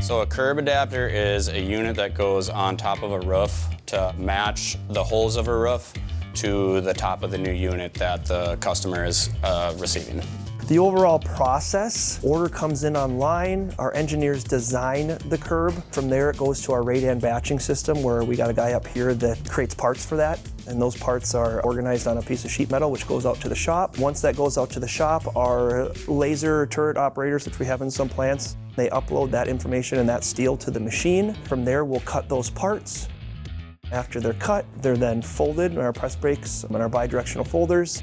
So a curb adapter is a unit that goes on top of a roof to match the holes of a roof to the top of the new unit that the customer is receiving. The overall process, order comes in online, our engineers design the curb. From there it goes to our Radan batching system where we got a guy up here that creates parts for that. And those parts are organized on a piece of sheet metal which goes out to the shop. Once that goes out to the shop, our laser turret operators, which we have in some plants, they upload that information and that steel to the machine. From there we'll cut those parts. After they're cut, they're then folded in our press brakes and our bidirectional folders.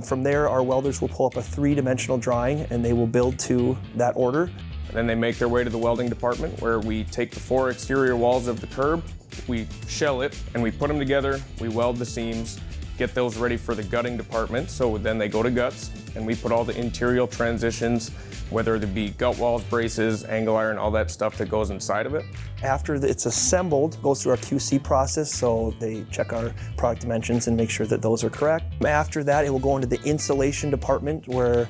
From there, our welders will pull up a three-dimensional drawing and they will build to that order. And then they make their way to the welding department where we take the 4 exterior walls of the curb, we shell it, and we put them together, we weld the seams, get those ready for the gutting department. So then they go to guts and we put all the interior transitions, whether it be gut walls, braces, angle iron, all that stuff that goes inside of it. After it's assembled, it goes through our QC process, so they check our product dimensions and make sure that those are correct. After that, it will go into the insulation department where,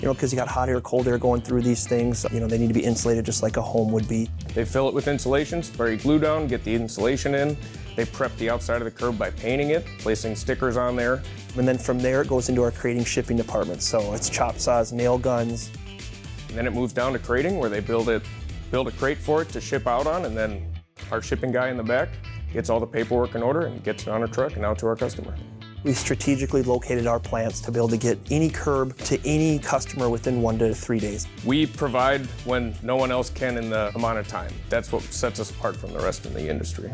because you got hot air, cold air going through these things, they need to be insulated just like a home would be. They fill it with insulation, spray glue down, get the insulation in. They prep the outside of the curb by painting it, placing stickers on there. And then from there, it goes into our crating shipping department. So it's chop saws, nail guns. And then it moves down to crating where they build a crate for it to ship out on, and then our shipping guy in the back gets all the paperwork in order and gets it on a truck and out to our customer. We strategically located our plants to be able to get any curb to any customer within 1 to 3 days. We provide when no one else can in the amount of time. That's what sets us apart from the rest of the industry.